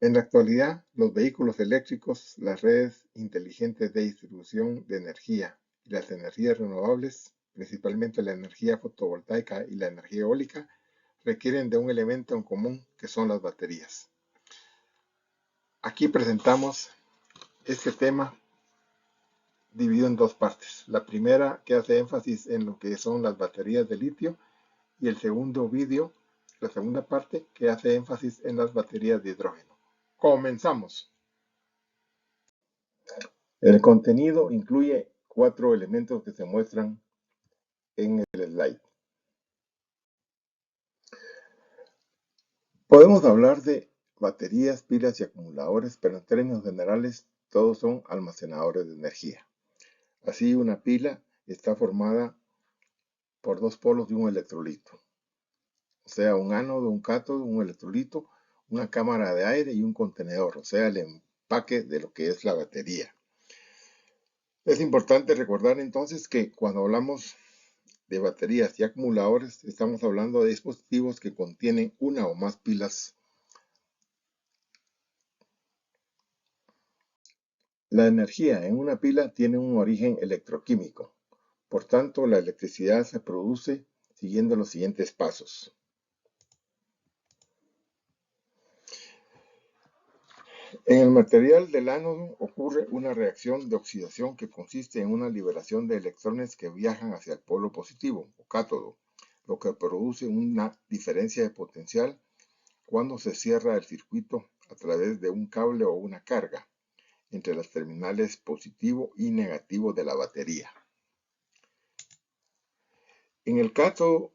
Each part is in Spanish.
En la actualidad, los vehículos eléctricos, las redes inteligentes de distribución de energía y las energías renovables, principalmente la energía fotovoltaica y la energía eólica, requieren de un elemento en común que son las baterías. Aquí presentamos este tema dividido en dos partes. La primera que hace énfasis en lo que son las baterías de litio y el segundo vídeo, la segunda parte, que hace énfasis en las baterías de hidrógeno. Comenzamos. El contenido incluye 4 elementos que se muestran en el slide. Podemos hablar de baterías, pilas y acumuladores, pero en términos generales todos son almacenadores de energía. Así, una pila está formada por dos polos de un electrolito, o sea, un ánodo, un cátodo, un electrolito, una cámara de aire y un contenedor, o sea, el empaque de lo que es la batería. Es importante recordar entonces que cuando hablamos de baterías y acumuladores, estamos hablando de dispositivos que contienen una o más pilas. La energía en una pila tiene un origen electroquímico, por tanto la electricidad se produce siguiendo los siguientes pasos. En el material del ánodo ocurre una reacción de oxidación que consiste en una liberación de electrones que viajan hacia el polo positivo o cátodo, lo que produce una diferencia de potencial cuando se cierra el circuito a través de un cable o una carga entre las terminales positivo y negativo de la batería. En el cátodo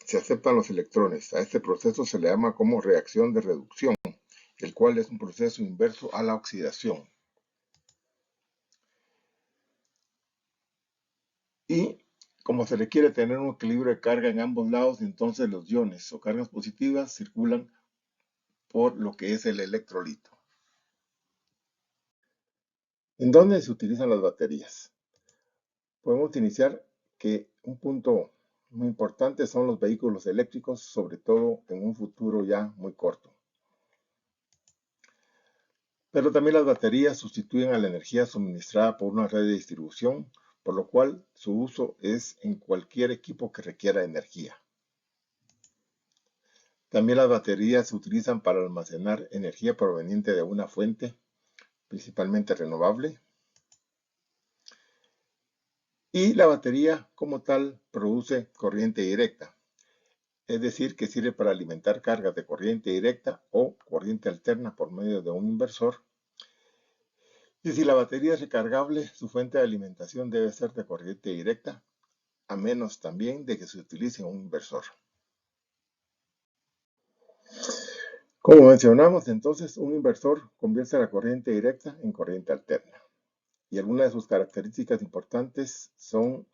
se aceptan los electrones. A este proceso se le llama como reacción de reducción, el cual es un proceso inverso a la oxidación. Y como se requiere tener un equilibrio de carga en ambos lados, entonces los iones o cargas positivas circulan por lo que es el electrolito. ¿En dónde se utilizan las baterías? Podemos iniciar que un punto muy importante son los vehículos eléctricos, sobre todo en un futuro ya muy corto. Pero también las baterías sustituyen a la energía suministrada por una red de distribución, por lo cual su uso es en cualquier equipo que requiera energía. También las baterías se utilizan para almacenar energía proveniente de una fuente, principalmente renovable. Y la batería como tal produce corriente directa, es decir, que sirve para alimentar cargas de corriente directa o corriente alterna por medio de un inversor. Y si la batería es recargable, su fuente de alimentación debe ser de corriente directa, a menos también de que se utilice un inversor. Como mencionamos, entonces, un inversor convierte la corriente directa en corriente alterna. Y algunas de sus características importantes son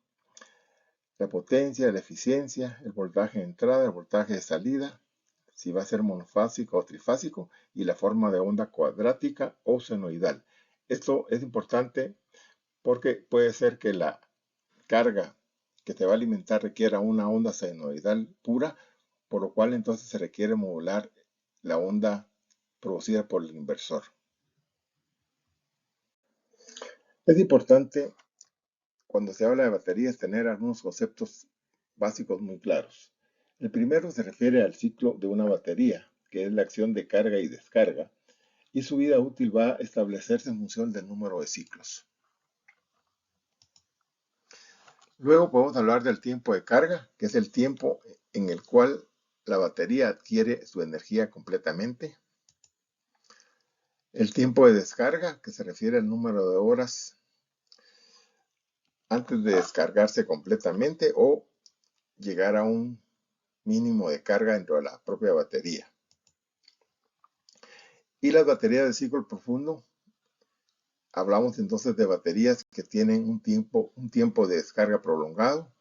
la potencia, la eficiencia, el voltaje de entrada, el voltaje de salida, si va a ser monofásico o trifásico, y la forma de onda cuadrática o senoidal. Esto es importante porque puede ser que la carga que te va a alimentar requiera una onda senoidal pura, por lo cual entonces se requiere modular la onda producida por el inversor. Es importante cuando se habla de baterías tener algunos conceptos básicos muy claros. El primero se refiere al ciclo de una batería, que es la acción de carga y descarga, y su vida útil va a establecerse en función del número de ciclos. Luego podemos hablar del tiempo de carga, que es el tiempo en el cual la batería adquiere su energía completamente. El tiempo de descarga, que se refiere al número de horas antes de descargarse completamente o llegar a un mínimo de carga dentro de la propia batería. Y las baterías de ciclo profundo, hablamos entonces de baterías que tienen un tiempo de descarga prolongado,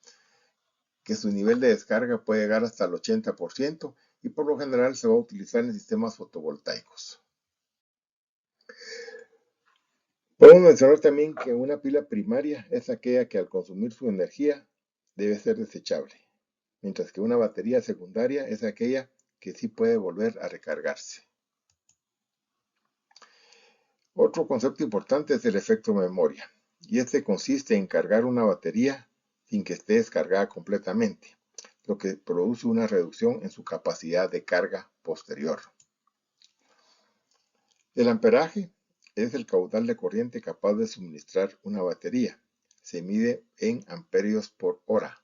que su nivel de descarga puede llegar hasta el 80% y por lo general se va a utilizar en sistemas fotovoltaicos. Podemos mencionar también que una pila primaria es aquella que al consumir su energía debe ser desechable, mientras que una batería secundaria es aquella que sí puede volver a recargarse. Otro concepto importante es el efecto memoria, y este consiste en cargar una batería sin que esté descargada completamente, lo que produce una reducción en su capacidad de carga posterior. El amperaje es el caudal de corriente capaz de suministrar una batería. Se mide en amperios por hora.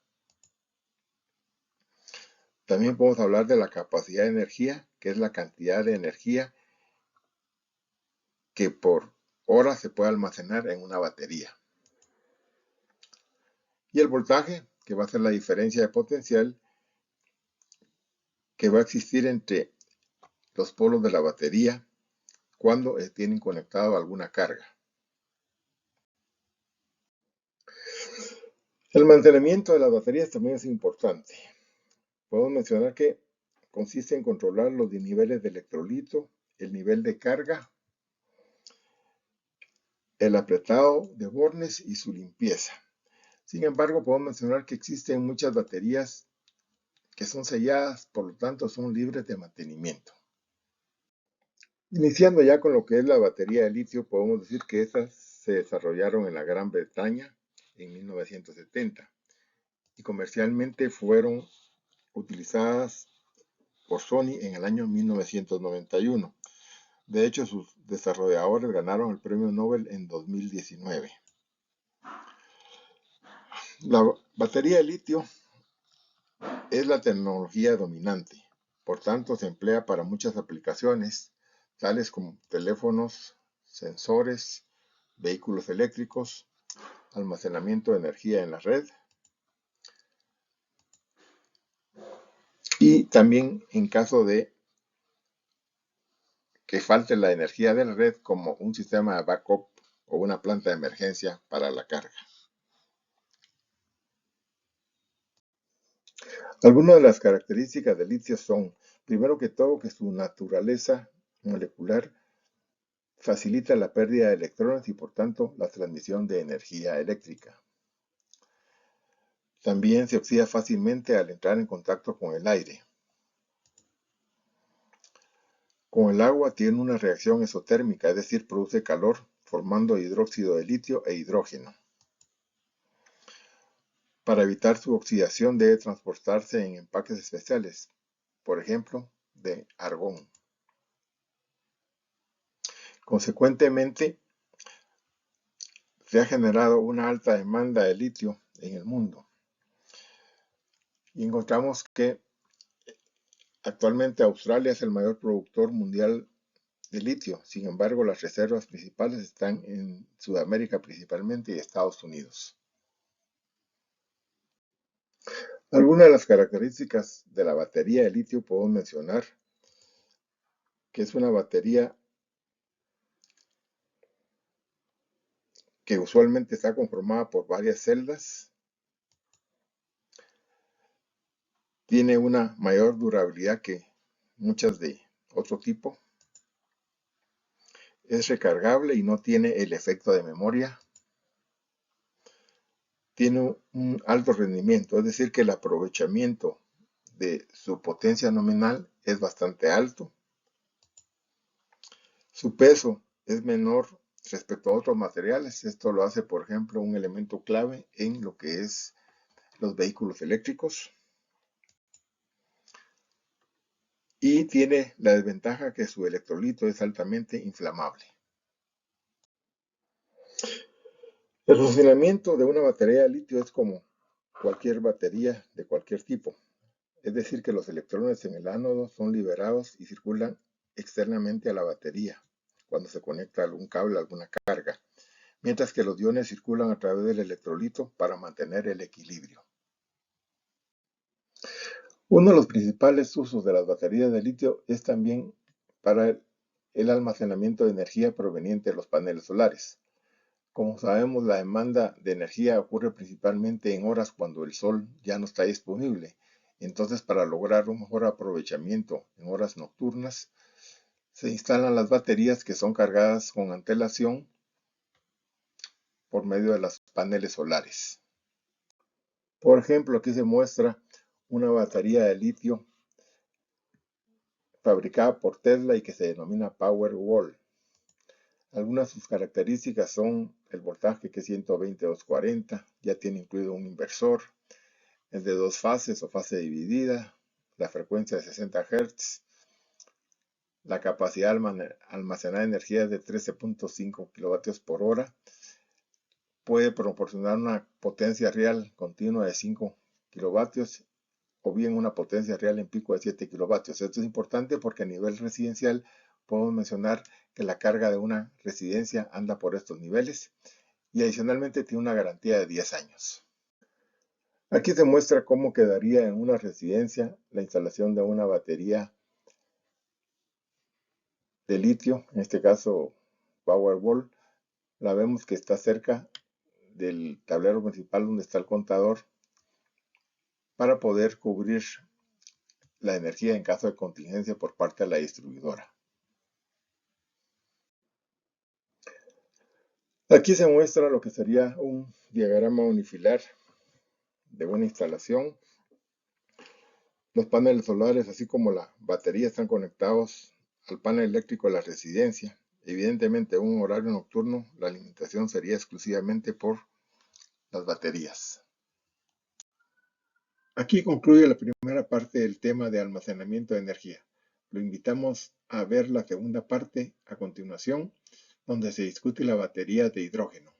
También podemos hablar de la capacidad de energía, que es la cantidad de energía que por hora se puede almacenar en una batería. Y el voltaje, que va a ser la diferencia de potencial que va a existir entre los polos de la batería cuando tienen conectado alguna carga. El mantenimiento de las baterías también es importante. Podemos mencionar que consiste en controlar los niveles de electrolito, el nivel de carga, el apretado de bornes y su limpieza. Sin embargo, podemos mencionar que existen muchas baterías que son selladas, por lo tanto son libres de mantenimiento. Iniciando ya con lo que es la batería de litio, podemos decir que estas se desarrollaron en la Gran Bretaña en 1970 y comercialmente fueron utilizadas por Sony en el año 1991. De hecho, sus desarrolladores ganaron el premio Nobel en 2019. La batería de litio es la tecnología dominante, por tanto se emplea para muchas aplicaciones, tales como teléfonos, sensores, vehículos eléctricos, almacenamiento de energía en la red y también en caso de que falte la energía de la red como un sistema de backup o una planta de emergencia para la carga. Algunas de las características del litio son, primero que todo, que su naturaleza molecular facilita la pérdida de electrones y por tanto la transmisión de energía eléctrica. También se oxida fácilmente al entrar en contacto con el aire. Con el agua tiene una reacción exotérmica, es decir, produce calor formando hidróxido de litio e hidrógeno. Para evitar su oxidación debe transportarse en empaques especiales, por ejemplo, de argón. Consecuentemente, se ha generado una alta demanda de litio en el mundo. Y encontramos que actualmente Australia es el mayor productor mundial de litio. Sin embargo, las reservas principales están en Sudamérica principalmente y Estados Unidos. Algunas de las características de la batería de litio podemos mencionar que es una batería que usualmente está conformada por varias celdas, tiene una mayor durabilidad que muchas de otro tipo, es recargable y no tiene el efecto de memoria, tiene un alto rendimiento, es decir, que el aprovechamiento de su potencia nominal es bastante alto, su peso es menor respecto a otros materiales, esto lo hace, por ejemplo, un elemento clave en lo que es los vehículos eléctricos. Y tiene la desventaja que su electrolito es altamente inflamable. El funcionamiento de una batería de litio es como cualquier batería de cualquier tipo, es decir, que los electrones en el ánodo son liberados y circulan externamente a la batería cuando se conecta algún cable a alguna carga, mientras que los iones circulan a través del electrolito para mantener el equilibrio. Uno de los principales usos de las baterías de litio es también para el almacenamiento de energía proveniente de los paneles solares. Como sabemos, la demanda de energía ocurre principalmente en horas cuando el sol ya no está disponible. Entonces, para lograr un mejor aprovechamiento en horas nocturnas, se instalan las baterías que son cargadas con antelación por medio de los paneles solares. Por ejemplo, aquí se muestra una batería de litio fabricada por Tesla y que se denomina Powerwall. Algunas de sus características son el voltaje, que es 120-240, ya tiene incluido un inversor, es de dos fases o fase dividida, la frecuencia de 60 Hz, la capacidad de almacenar energía es de 13.5 kilovatios por hora, puede proporcionar una potencia real continua de 5 kilovatios o bien una potencia real en pico de 7 kilovatios. Esto es importante porque a nivel residencial podemos mencionar que la carga de una residencia anda por estos niveles y adicionalmente tiene una garantía de 10 años. Aquí se muestra cómo quedaría en una residencia la instalación de una batería de litio, en este caso Powerwall. La vemos que está cerca del tablero principal donde está el contador para poder cubrir la energía en caso de contingencia por parte de la distribuidora. Aquí se muestra lo que sería un diagrama unifilar de una instalación. Los paneles solares, así como la batería, están conectados al panel eléctrico de la residencia. Evidentemente, en un horario nocturno, la alimentación sería exclusivamente por las baterías. Aquí concluye la primera parte del tema de almacenamiento de energía. Lo invitamos a ver la segunda parte a continuación, donde se discute la batería de hidrógeno.